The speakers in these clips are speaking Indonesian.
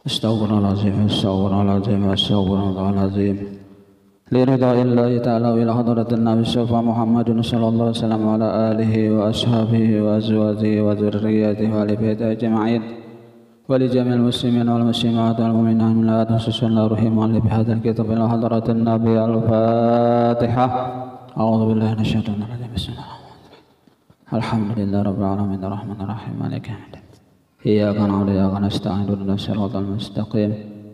Astaghfirullahaladzim, astaghfirullahaladzim, astaghfirullahaladzim. Liridha illahi ta'ala wa ila hadratin Nabi Mustafa Muhammadin sallallahu alaihi wasallam wa ala alihi wa ashabihi wa azwajihi wa dzurriyyatihi wa ali baitihi ajma'in wa li jami'il muslimin wal muslimat wal mu'minat min la tusallu rahim wa li bihadzal kitab ila hadratin Nabi al-Fatihah. A'udzu billahi minasyaitonir rajim. Bismillahirrahmanirrahim. Alhamdulillahi rabbil alamin arrahmanir rahim maliki yaumiddin. إياك نعبد وإياك نستعين اهدنا الصراط المستقيم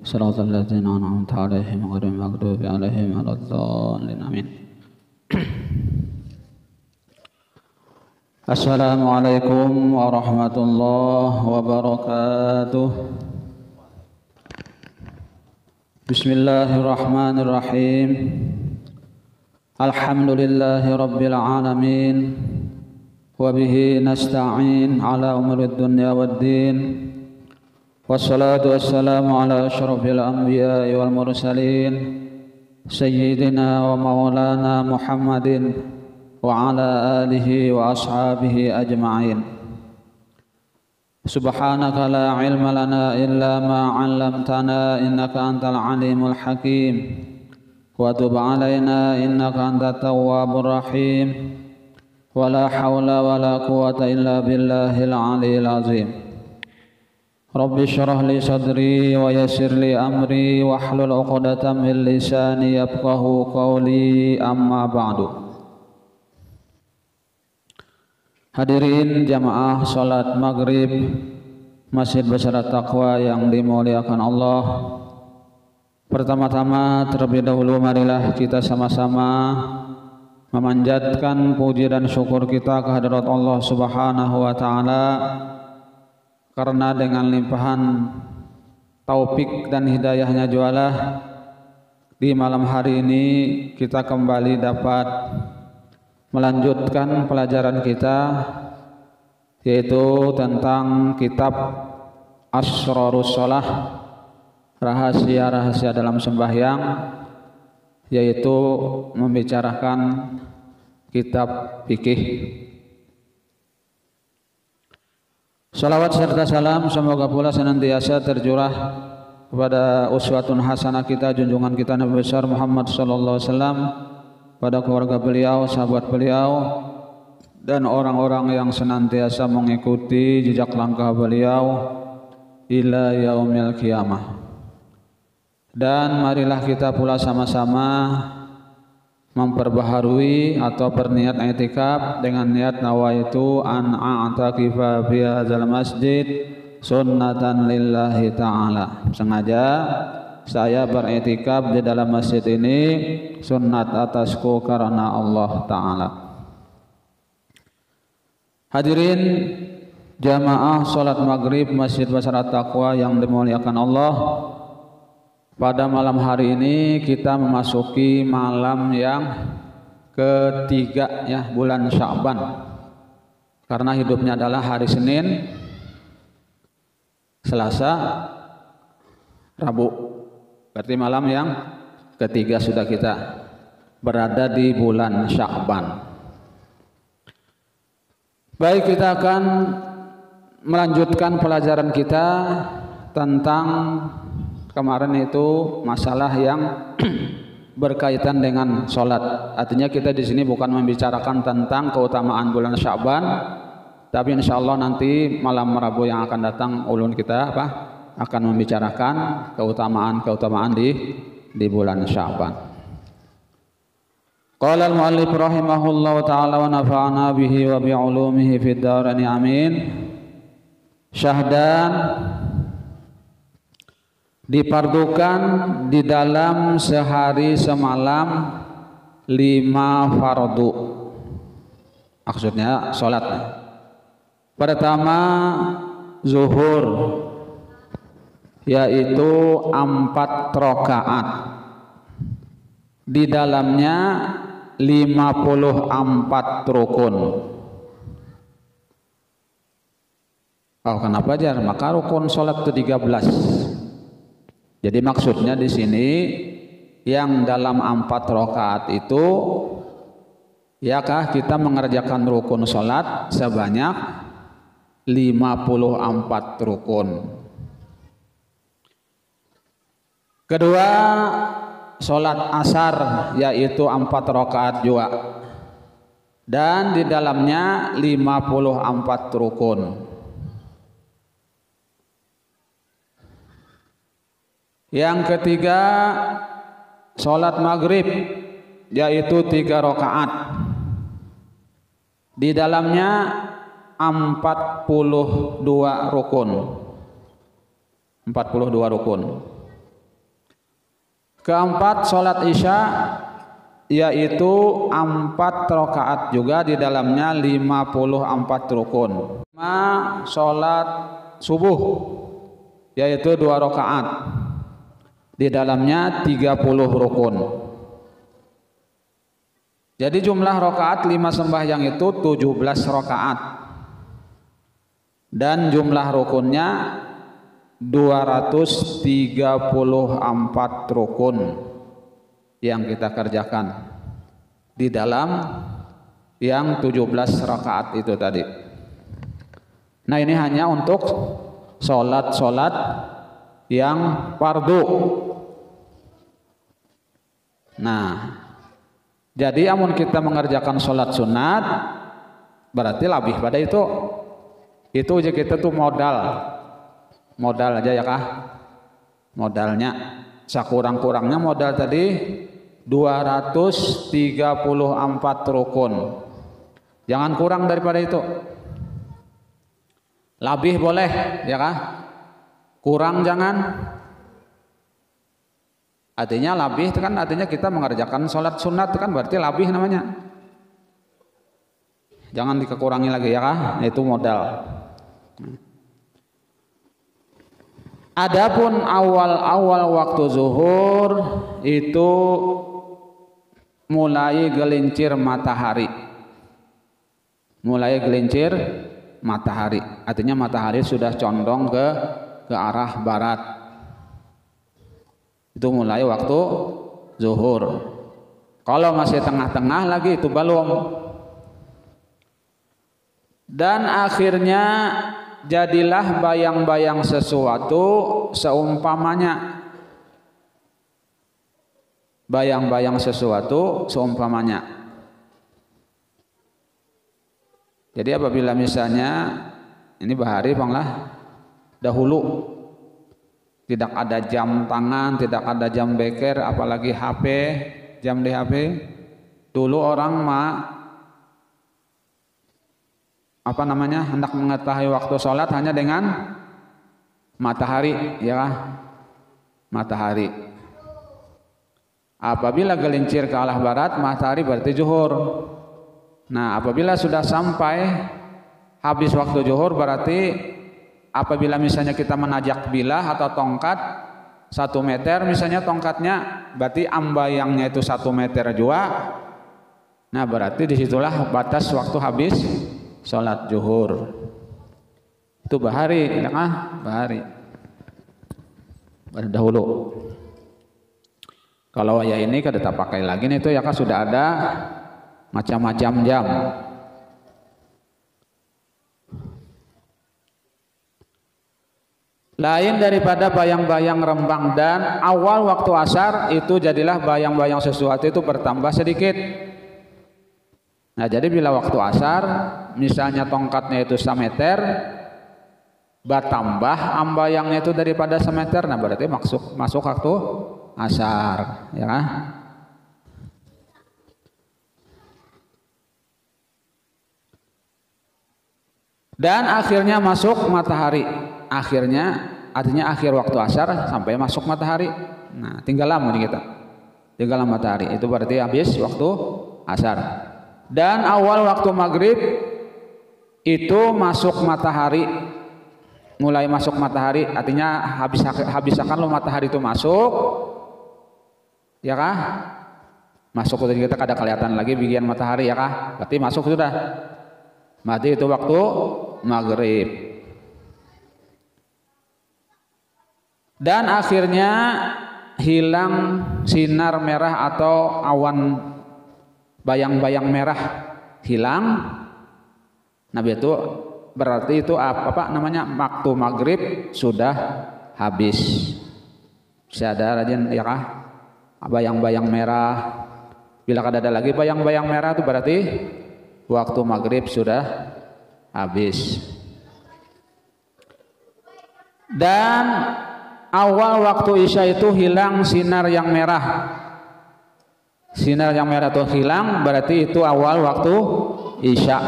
صراط الذين أنعمت عليهم غير المغضوب عليهم ولا الضالين آمين. السلام عليكم ورحمة الله وبركاته. بسم الله الرحمن الرحيم. الحمد لله رب العالمين وبه نستعين على أمور الدنيا والدين والصلاة والسلام على أشرف الأنبياء والمرسلين سيدنا ومولانا محمد وعلى آله وأصحابه أجمعين. سبحانك لا علم لنا إلا ما علمتنا إنك أنت العليم الحكيم وتب علينا إنك أنت التواب الرحيم ولا حول ولا قوة إلا بالله العلي العظيم. رب اشرح لي صدري ويسر لي أمري واحلل عقدة من لساني يفقهوا قولي أما بعد. Hadirin jamaah salat maghrib Masjid Basyarat Taqwa yang dimuliakan Allah. Pertama-tama terlebih dahulu marilah kita sama-sama memanjatkan puji dan syukur kita kehadirat Allah Subhanahu wa taala karena dengan limpahan taufik dan hidayahnya jualah di malam hari ini kita kembali dapat melanjutkan pelajaran kita yaitu tentang kitab Asrarus Shalah, rahasia-rahasia dalam sembahyang, yaitu membicarakan kitab fikih. Salawat serta salam semoga pula senantiasa tercurah kepada uswatun hasanah kita, junjungan kita Nabi besar Muhammad sallallahu alaihi wasallam, pada keluarga beliau, sahabat beliau, dan orang-orang yang senantiasa mengikuti jejak langkah beliau ila yaumil qiyamah. Dan marilah kita pula sama-sama memperbaharui atau berniat i'tikaf dengan niat nawaitu an a'takifa fi hadzal masjid sunnatan lillahi ta'ala. Sengaja saya beriktikaf di dalam masjid ini sunnat atasku karena Allah Ta'ala. Hadirin jamaah salat maghrib Masjid Basyarat Taqwa yang dimuliakan Allah, pada malam hari ini kita memasuki malam yang ketiga ya, bulan Sya'ban. Karena hidupnya adalah hari Senin, Selasa, Rabu. Berarti malam yang ketiga sudah kita berada di bulan Sya'ban. Baik, kita akan melanjutkan pelajaran kita tentang kemarin itu masalah yang berkaitan dengan sholat. Artinya kita di sini bukan membicarakan tentang keutamaan bulan Sya'ban, tapi insya Allah nanti malam Rabu yang akan datang ulun kita akan membicarakan keutamaan di bulan Sya'ban. Qala al-mu'allif rahimahullahu ta'ala wa nafa'ana bihi wa bi'ulumihi fid dharain amin. Syahdan dipardukan di dalam sehari semalam 5 fardu. Maksudnya sholat. Pertama zuhur, yaitu 4 rakaat. Di dalamnya 54 rukun. Oh, kenapa jar? Maka rukun sholat itu 13. Jadi maksudnya di sini yang dalam 4 rakaat itu, yakah kita mengerjakan rukun sholat sebanyak 54 rukun. Kedua, sholat asar yaitu 4 rakaat juga. Dan di dalamnya 54 rukun. Yang ketiga, sholat maghrib yaitu 3 rakaat. Di dalamnya 42 rukun. 42 rukun. Keempat, sholat isya yaitu 4 rakaat juga, di dalamnya 54 rukun. Sholat subuh yaitu 2 rakaat, di dalamnya 30 rukun. Jadi jumlah rakaat 5 sembahyang itu 17 rakaat, dan jumlah rukunnya 234 rukun yang kita kerjakan di dalam yang 17 rakaat itu tadi. Nah, ini hanya untuk sholat-sholat yang fardu. Nah, jadi amun kita mengerjakan sholat sunat berarti lebih pada itu aja. Kita tuh modal aja ya kah, modalnya sakurang-kurangnya modal tadi 234 rukun, jangan kurang daripada itu. Lebih boleh ya kah, kurang jangan. Artinya lebih itu kan artinya kita mengerjakan sholat sunat, itu kan berarti lebih namanya, jangan dikurangi lagi ya kah, itu modal. Adapun awal-awal waktu zuhur itu mulai gelincir matahari. Mulai gelincir matahari, artinya matahari sudah condong ke arah barat. Itu mulai waktu zuhur. Kalau masih tengah-tengah lagi itu belum. Dan akhirnya jadilah bayang-bayang sesuatu seumpamanya. Bayang-bayang sesuatu seumpamanya. Jadi apabila misalnya ini bahari banglah dahulu tidak ada jam tangan, tidak ada jam beker, apalagi HP, jam di HP. Dulu orang hendak mengetahui waktu sholat hanya dengan matahari, ya kah? Matahari. Apabila gelincir ke arah barat, matahari berarti zuhur. Nah, apabila sudah sampai habis waktu zuhur, berarti apabila misalnya kita menajak bilah atau tongkat 1 meter, misalnya tongkatnya, berarti ambayangnya itu 1 meter juga. Nah, berarti disitulah batas waktu habis sholat zuhur. Itu bahari, ya kah? Bahari. Pada dahulu. Kalau ya ini kada tak pakai lagi nih, itu ya kah sudah ada macam-macam jam. Lain daripada bayang-bayang rembang, dan awal waktu asar itu jadilah bayang-bayang sesuatu itu bertambah sedikit. Nah, jadi bila waktu asar misalnya tongkatnya itu 1 meter, bertambah ambayangnya itu daripada 1 meter, nah berarti masuk waktu asar, ya kan? Dan akhirnya masuk matahari. Akhirnya artinya akhir waktu asar sampai masuk matahari. Nah, tinggal lama nih kita. Tinggal lama matahari. Itu berarti habis waktu asar. Dan awal waktu maghrib itu masuk matahari. Mulai masuk matahari artinya habiskan lo matahari itu masuk. Ya kah? Masuk itu kita kada kelihatan lagi bagian matahari, ya kah? Berarti masuk sudah. Berarti itu waktu maghrib. Dan akhirnya hilang sinar merah atau awan bayang-bayang merah hilang. Nah, itu berarti itu apa namanya, waktu maghrib sudah habis. Ada rajin ya kah? Bayang-bayang merah. Bila ada lagi bayang-bayang merah itu berarti waktu maghrib sudah habis. Dan awal waktu isya itu hilang sinar yang merah. Sinar yang merah itu hilang berarti itu awal waktu isya.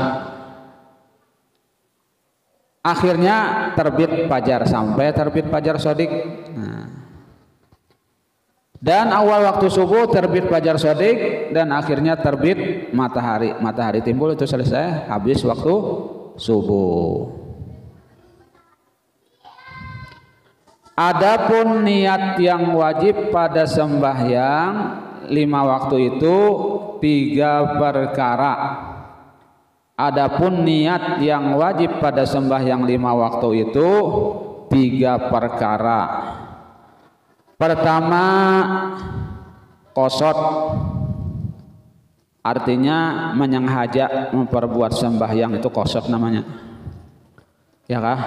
Akhirnya terbit fajar sampai terbit fajar shadiq. Dan awal waktu subuh terbit fajar shadiq dan akhirnya terbit matahari. Matahari timbul itu selesai habis waktu subuh. Adapun niat yang wajib pada sembahyang 5 waktu itu 3 perkara. Adapun niat yang wajib pada sembahyang 5 waktu itu 3 perkara. Pertama, qasad, artinya menyengaja memperbuat sembahyang itu qasad namanya. Ya kah?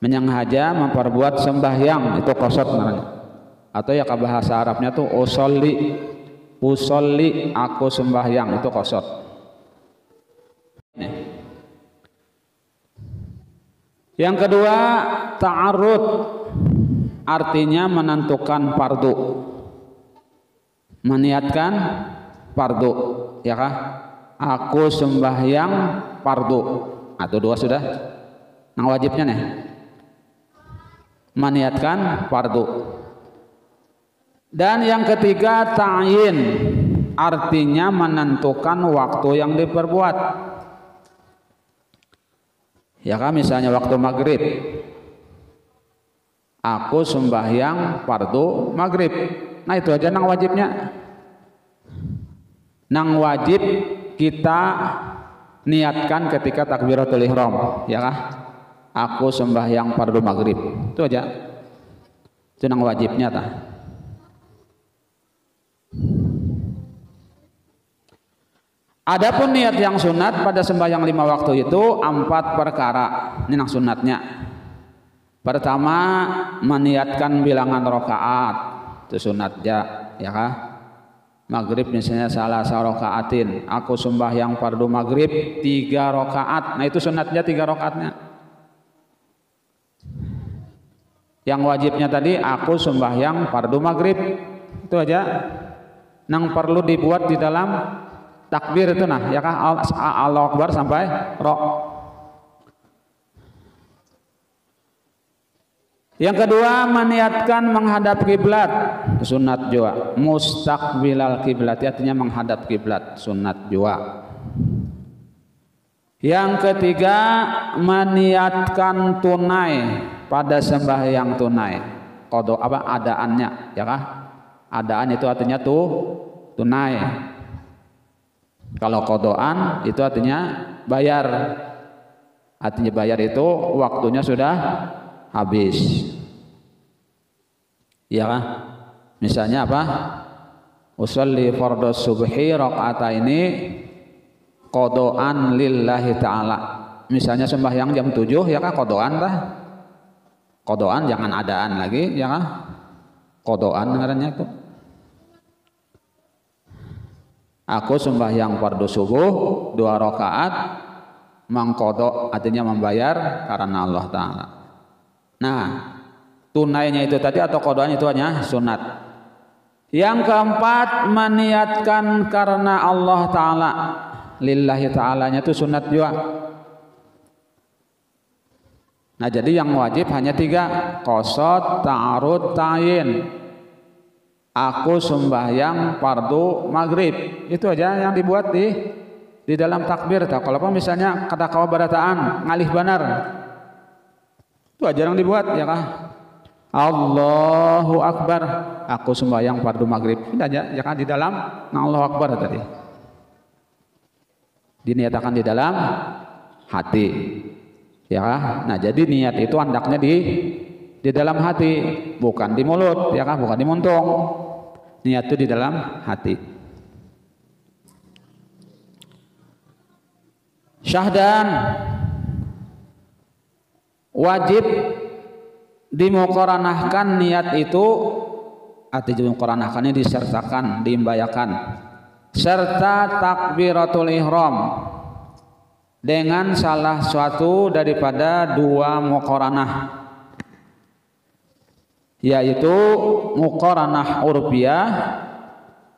Menyengaja memperbuat sembahyang itu qasad namanya. Atau ya bahasa Arabnya tuh usolli aku sembahyang itu qasad. Yang kedua, ta'arud, artinya menentukan fardu, meniatkan fardu, ya kah? Aku sembahyang fardu. Atau 2 sudah. Yang wajibnya nih, meniatkan fardu. Dan yang ketiga, ta'yin, artinya menentukan waktu yang diperbuat. Ya kan, misalnya waktu maghrib, aku sembahyang fardu maghrib. Nah itu aja nang wajibnya. Nang wajib kita niatkan ketika takbiratul ihram, ya kah? Aku sembahyang fardu maghrib. Itu aja. Itu nang wajibnya tah. Adapun niat yang sunat pada sembahyang 5 waktu itu 4 perkara. Ini nang sunatnya. Pertama, meniatkan bilangan rakaat. Itu sunat ya kah? Maghrib misalnya salah rakaatin. Aku sembahyang fardu maghrib 3 rakaat. Nah itu sunatnya 3 rakaatnya. Yang wajibnya tadi aku sembahyang fardu maghrib. Itu aja. Nang perlu dibuat di dalam takbir itu nah, ya kah? Allahu Akbar sampai ro. Yang kedua, meniatkan menghadap kiblat, sunat juga. Mustaqbilal kiblat, artinya menghadap kiblat, sunat juga. Yang ketiga, meniatkan tunai pada sembahyang tunai. Qada apa adaannya, ya kah? Adaan itu artinya tunai. Kalau qadaan itu artinya bayar. Artinya bayar itu waktunya sudah habis. Ya kan? Misalnya apa? Usolli fardhu subhi rakaataini qadaan lillahi ta'ala. Misalnya sembahyang jam 7 ya kan qadaan tah? Qadaan jangan adaan lagi ya kan? Qadaan ngarannya itu. Aku sembahyang fardu subuh 2 rakaat mangqadha artinya membayar karena Allah Ta'ala. Nah, tunainya itu tadi atau qadaan itu hanya sunat. Yang keempat, meniatkan karena Allah Ta'ala. Lillahi Ta'alanya itu sunat juga. Nah, jadi yang wajib hanya 3, qasad, ta'arud, ta'yin. Aku sembahyang fardu maghrib. Itu aja yang dibuat di dalam takbir. Kalau misalnya kata kawa barataan ngalih banar, itu aja yang dibuat ya kah? Allahu Akbar. Aku sembahyang fardu maghrib. Itu aja ya kan di dalam Allahu Akbar tadi. Diniatakan di dalam hati. Ya kah? Nah, jadi niat itu hendaknya di dalam hati, bukan di mulut ya kah? Bukan di muntung. Niat itu di dalam hati. Syahdan wajib dimuqaranahkan niat itu, arti dimuqaranahkannya disertakan, diimbayakan serta takbiratul ihram dengan salah suatu daripada dua muqaranah, yaitu muqaranah urfiyah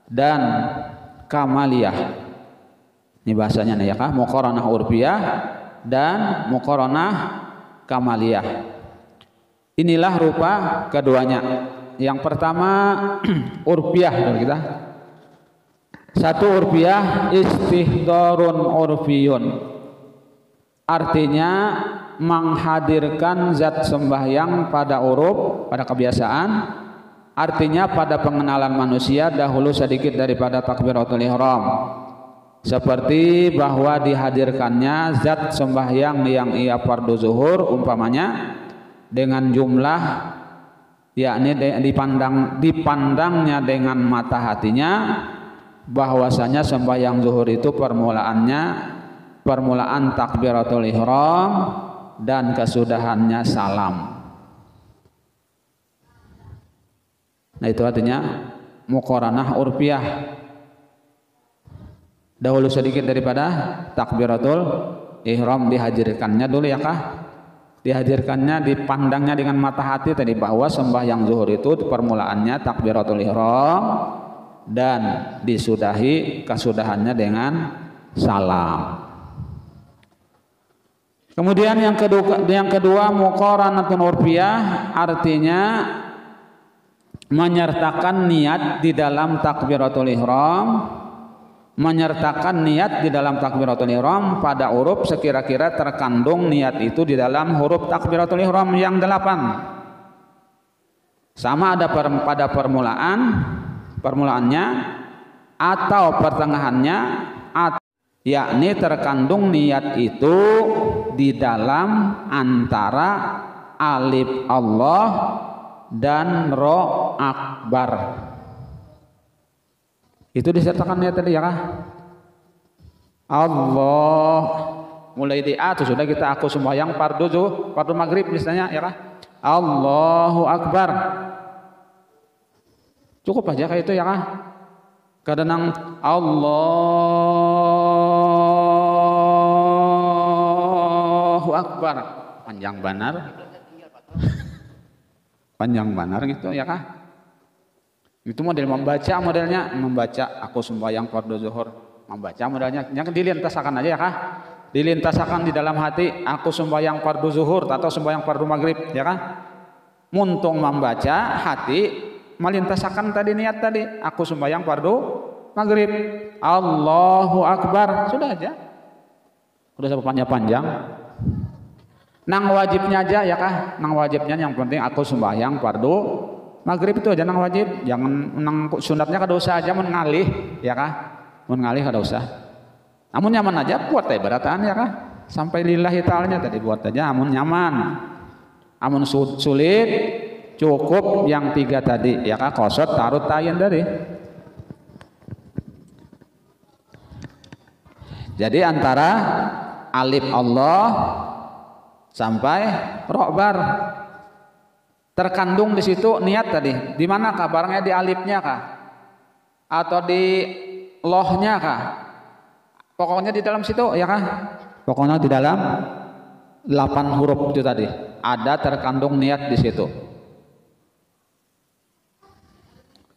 dan kamaliyah. Ini bahasanya nih ya kah, muqaranah urfiyah dan muqaranah kamaliyah. Inilah rupa keduanya. Yang pertama urfiyah dari kita. Satu urfiyah istihdarun urfiyun. Artinya menghadirkan zat sembahyang pada uruf, pada kebiasaan. Artinya pada pengenalan manusia dahulu sedikit daripada takbiratul ihram. Seperti bahwa dihadirkannya zat sembahyang yang ia fardu zuhur umpamanya dengan jumlah, yakni dipandangnya dengan mata hatinya bahwasanya sembahyang zuhur itu permulaan takbiratul ihram dan kesudahannya salam. Nah itu artinya muqaranah urfiyah, dahulu sedikit daripada takbiratul ihram dihadirkannya dulu ya kah, dihadirkannya, dipandangnya dengan mata hati tadi bahwa sembahyang zuhur itu permulaannya takbiratul ihram dan disudahi kesudahannya dengan salam. Kemudian yang kedua muqaranatun urfiyah, artinya menyertakan niat di dalam takbiratul ihram, menyertakan niat di dalam takbiratul ihram pada huruf sekira-kira terkandung niat itu di dalam huruf takbiratul ihram yang 8. Sama ada pada permulaannya atau pertengahannya, yakni terkandung niat itu di dalam antara alif Allah dan ro akbar. Itu disertakan niat tadi ya kah? Allah, mulai di A itu sudah kita aku sembahyang fardu maghrib misalnya ya kah? Allahu akbar. Cukup aja kayak itu ya kah? Kadang Allahu akbar, panjang benar. Panjang benar gitu ya kah? Itu model modelnya membaca aku sembahyang fardu zuhur, membaca modelnya yang dilintasakan aja ya kah? Dilintasakan di dalam hati aku sembahyang fardu zuhur atau sembahyang fardu maghrib ya kah? Muntung membaca hati melintasakan tadi niat tadi aku sembahyang fardu maghrib, Allahu akbar, sudah aja. Udah sampai panjang. Nang wajibnya aja ya kah? Nang wajibnya yang penting aku sembahyang fardu maghrib itu aja nang wajib, jangan nang sunatnya kada usah aja mun ngalih ya kah? Mun ngalih kada usah. Namun nyaman aja buat teh berataan ya kah? Sampai lillahi ta'alanya tadi buat aja amun nyaman. Amun sulit cukup yang 3 tadi ya kah? Qasad, tarut, tayin tadi. Jadi antara alif Allah sampai ro'bar terkandung di situ niat tadi. Di mana kah? Barangnya di alifnya kah? Atau di lohnya kah? Pokoknya di dalam situ ya kah? Pokoknya di dalam 8 huruf itu tadi ada terkandung niat di situ.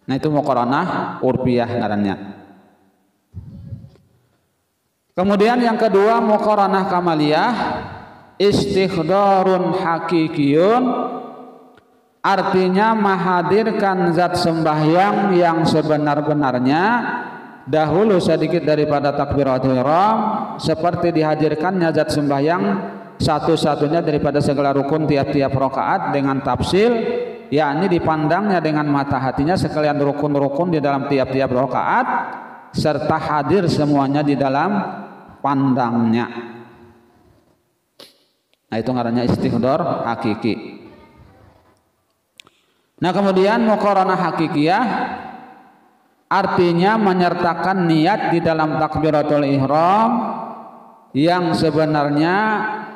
Nah itu muqaranah urfiyah ngarannya. Kemudian yang kedua muqaranah kamaliyah istighdarun hakikiyun, artinya menghadirkan zat sembahyang yang sebenar-benarnya dahulu sedikit daripada takbiratul ihram, seperti dihadirkannya zat sembahyang satu-satunya daripada segala rukun tiap-tiap rakaat dengan tafsil, yakni dipandangnya dengan mata hatinya sekalian rukun-rukun di dalam tiap-tiap rakaat serta hadir semuanya di dalam pandangnya. Nah itu ngarannya istighdar hakiki. Nah kemudian muqaranah hakikiyah artinya menyertakan niat di dalam takbiratul ihram yang sebenarnya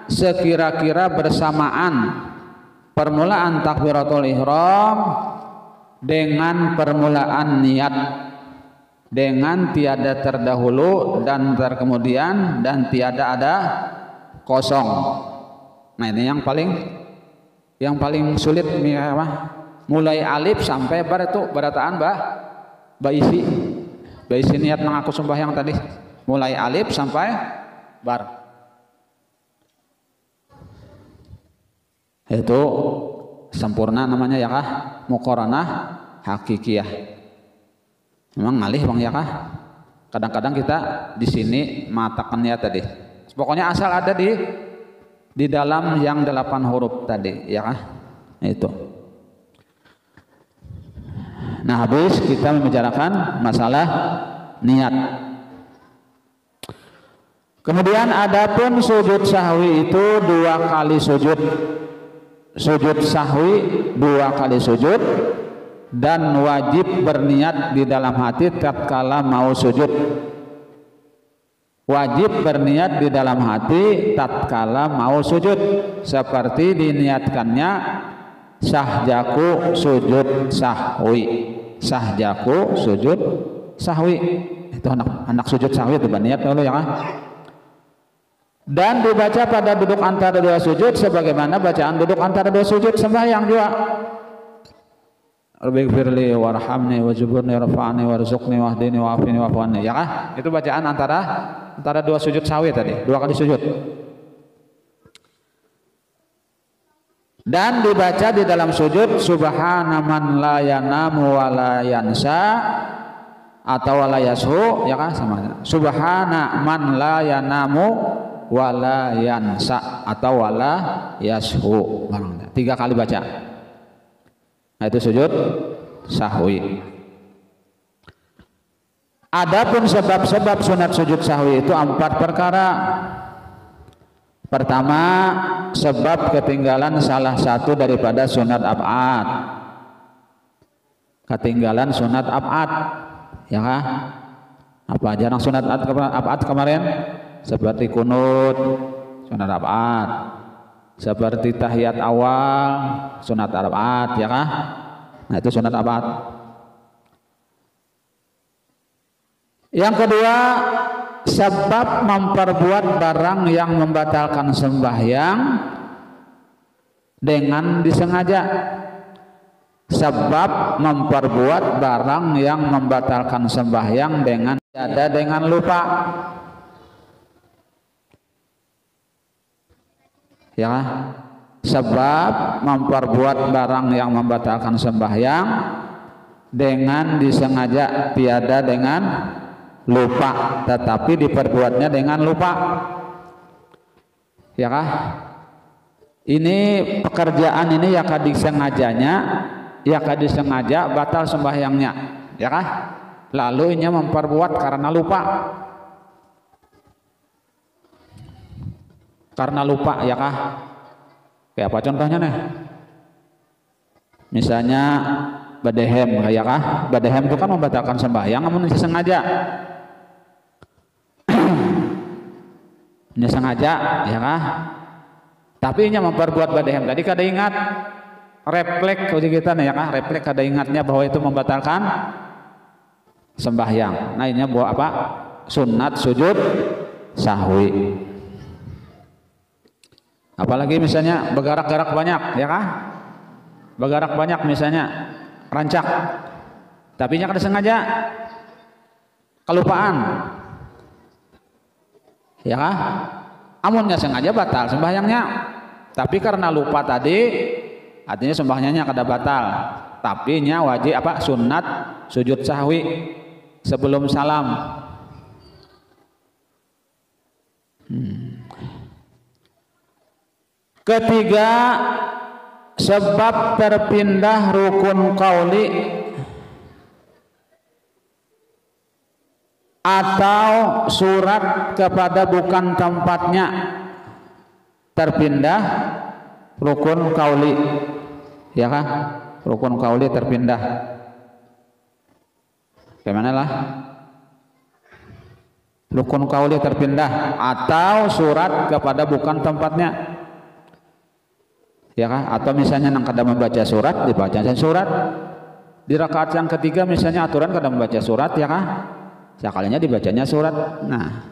sekira-kira bersamaan permulaan takbiratul ihram dengan permulaan niat, dengan tiada terdahulu dan terkemudian dan tiada ada kosong. Nah ini yang paling sulit mulai alif sampai bar itu berataan baisi niat mengaku sembahyang tadi, mulai alif sampai bar. Itu sempurna namanya ya kah? Muqaranah hakikiyah. Memang ngalih Bang ya kah? Kadang-kadang kita di sini matakan niat tadi. Pokoknya asal ada di dalam yang 8 huruf tadi ya kah? Itu. Nah, habis kita membicarakan masalah niat. Kemudian adapun sujud sahwi itu 2 kali sujud. Sujud sahwi 2 kali sujud dan wajib berniat di dalam hati tatkala mau sujud. Wajib berniat di dalam hati tatkala mau sujud seperti diniatkannya sahjaku sujud sahwi. Sahjaku sujud sahwi. Itu anak sujud sahwi itu niat dulu ya kan? Dan dibaca pada duduk antara 2 sujud sebagaimana bacaan duduk antara 2 sujud sembahyang juga. Rabbighfirli warhamni wajburni warfa'ni warzuqni wahdini wa'afini wa'fu'anni ya kan? Itu bacaan antara 2 sujud sahwi tadi, 2 kali sujud. Dan dibaca di dalam sujud subhana man la yanamu wa la yansa atau wa la yashu ya kan sama. Subhana man la yanamu wa la yansa atau wa la yashu. 3 kali baca. Nah, itu sujud sahwi. Adapun sebab-sebab sunat sujud sahwi itu 4 perkara. Pertama, sebab ketinggalan salah satu daripada sunat ab'ad. Ketinggalan sunat ab'ad. Ya kan? Apa aja yang sunat ab'ad kemarin? Seperti kunut, sunat ab'ad. Seperti tahiyat awal, sunat ab'ad, ya kan? Nah, itu sunat ab'ad. Yang kedua, sebab memperbuat barang yang membatalkan sembahyang dengan disengaja. Sebab memperbuat barang yang membatalkan sembahyang dengan lupa. Ya, sebab memperbuat barang yang membatalkan sembahyang dengan disengaja, tiada dengan lupa, tetapi diperbuatnya dengan lupa. Ya kah? Ini pekerjaan ini ya kah disengajanya, ya kah disengaja batal sembahyangnya, ya kah? Lalu ini memperbuat karena lupa. Karena lupa ya kah? Kayak apa contohnya nih? Misalnya badehem ya kah? Badehem itu kan membatalkan sembahyang namun disengaja. Ini sengaja ya kah? Tapi ini memperbuat badehem tadi kada ingat refleks kita nih ya kah? Refleks kada ingatnya bahwa itu membatalkan sembahyang. Nah ini buat apa? Sunat sujud sahwi. Apalagi misalnya bergerak-gerak banyak ya kah? Bergerak banyak misalnya rancak. Tapi nya kada sengaja kelupaan. Ya kah? Amunnya sengaja batal sembahyangnya. Tapi karena lupa tadi artinya sembahyangnya kada batal. Tapi nya wajib apa? Sunat sujud sahwi sebelum salam. Ketiga, sebab terpindah rukun qauli atau surat kepada bukan tempatnya. Terpindah rukun qauli. Ya kah? Rukun qauli terpindah. Bagaimana lah? Rukun qauli terpindah atau surat kepada bukan tempatnya. Ya kah? Atau misalnya nang kada membaca surat dibaca surat. Di rakaat yang ketiga misalnya aturan kada membaca surat ya kah? Sekalinya dibacanya surat. Nah,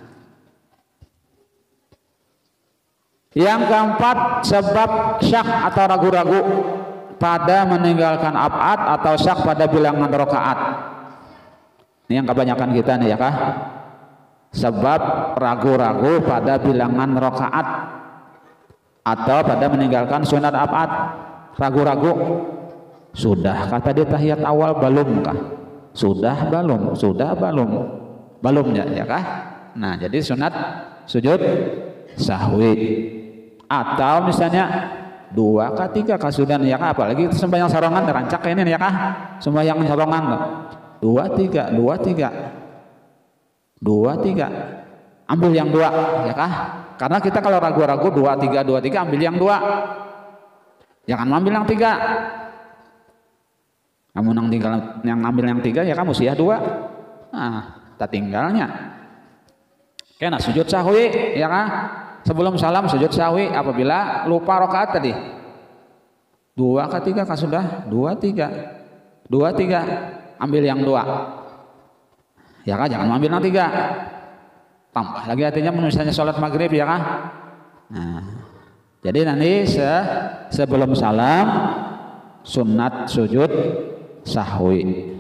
yang keempat sebab syak atau ragu-ragu pada meninggalkan ab'ad atau syak pada bilangan rakaat. Ini yang kebanyakan kita nih ya kah? Sebab ragu-ragu pada bilangan rakaat atau pada meninggalkan sunat ab'ad. Ragu-ragu. Sudah kata di tahiyat awal belum kah? Sudah belum? Sudah belum? Belumnya ya kah? Nah, jadi sunat sujud sahwi. Atau misalnya 2 kah 3 kah sudah ya kah? Apalagi sembahyang sarongan terancak ini ya kah? Sembahyang sarongan 2 3 2 3 ambil yang 2 ya kah? Karena kita kalau ragu-ragu 2 3 ambil yang 2. Jangan ambil yang 3. Kamu yang ambil yang 3 ya kamu sia 2. Nah, tak tinggalnya. Kena sujud sahwi ya kan? Sebelum salam sujud sahwi apabila lupa rakaat tadi. 2 kah 3 kah sudah? 2 3 ambil yang 2. Ya kan? Jangan ambil yang 3. Tambah lagi artinya misalnya sholat maghrib ya kan? Nah, jadi nanti sebelum salam sunat sujud sahwi.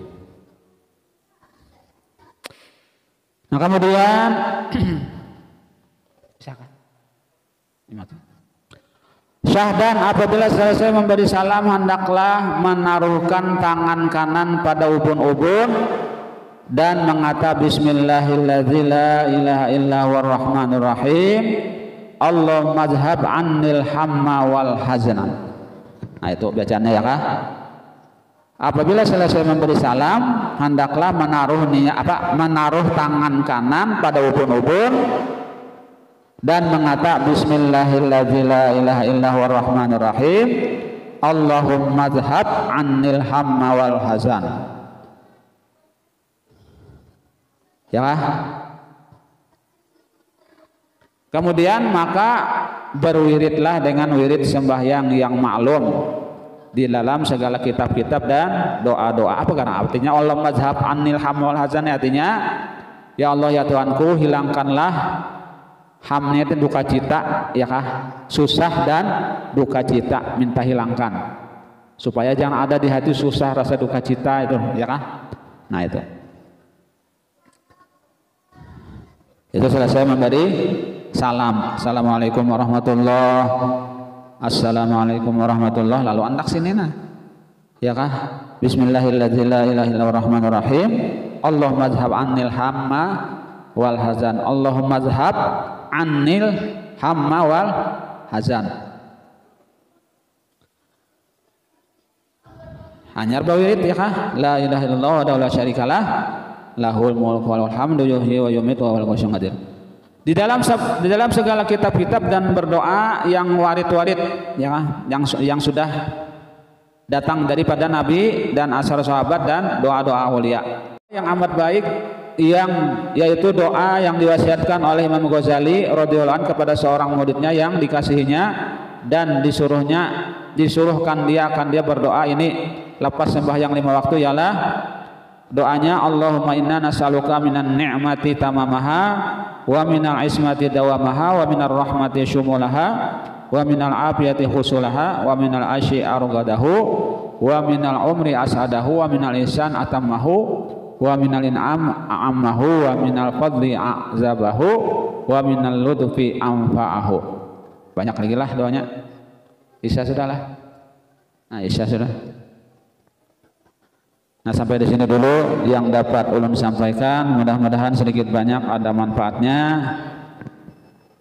Nah kemudian syahdan apabila selesai memberi salam hendaklah menaruhkan tangan kanan pada ubun-ubun dan mengata bismillahilladzi la ilaha illa huwar rahmanir rahim Allahumma adhhab annil hamma wal hazanan. Nah itu bacaannya ya kah? Apabila selesai memberi salam hendaklah menaruh tangan kanan pada ubun-ubun dan mengata bismillahilladzi la ilaha illa huwar rahmanir rahim Allahumma adhhab annil hamma wal hazan. Ya kah? Kemudian maka berwiridlah dengan wirid sembahyang yang maklum di dalam segala kitab-kitab dan doa-doa. Apa karena artinya Allah mazhab anil ham wal hazan, artinya ya Allah ya Tuhanku hilangkanlah hamnya itu duka cita ya kah, susah dan duka cita, minta hilangkan supaya jangan ada di hati susah rasa duka cita itu ya kah. Nah itu selesai memberi salam. Assalamualaikum warahmatullahi Assalamualaikum warahmatullahi, lalu antak sini nah ya kah, bismillahirrahmanirrahim la ilaha illallah rahmanir rahim Allahumma adhhab annil hamma wal hazan Allahumma adhhab annil hamma wal hazan. Hanyar bawirid ya kah, la ilaha illallah wa la syarikalah lahul mulku wal hamdu yuhyi wa yumiitu wa huwal hayyul qadir. Di dalam segala kitab-kitab dan berdoa yang warid-warid ya, yang sudah datang daripada Nabi dan asar sahabat dan doa-doa aulia yang amat baik, yang yaitu doa yang diwasiatkan oleh Imam Ghazali radhiyallahu anhu kepada seorang muridnya yang dikasihinya dan disuruhkan dia berdoa ini lepas sembahyang 5 waktu ialah doanya Allahumma inna nas'aluka minan ni'mati tamamaha wa minal ismati dawamaha wa minar rahmati syumulaha wa minal afiyati husulaha wa minal asyi argadahu wa minal umri asadahu wa minal ihsan atammahu wa minal in'am a'ammahu wa minal fadli a'zabahu wa minal ludfi anfa'ahu. Banyak lagi lah doanya. Isya sudah lah. Nah isya sudah. Nah sampai di sini dulu yang dapat ulun sampaikan, mudah-mudahan sedikit banyak ada manfaatnya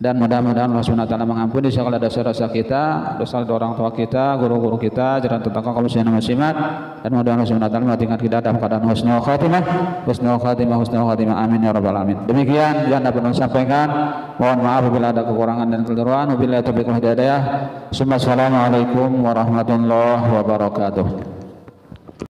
dan mudah-mudahan Allah Subhanahu wa taala mengampuni segala dosa-dosa kita, dosa orang tua kita, guru-guru kita, jalan tetangga kaum muslimat, dan mudah-mudahan Allah Subhanahu wa taala menjadikan kita dalam keadaan husnul khatimah, amin ya rabbal alamin. Demikian yang dapat ulun sampaikan, mohon maaf apabila ada kekurangan dan keliruan. Wabillahi taufiq wal hidayah. Assalamualaikum warahmatullahi wabarakatuh.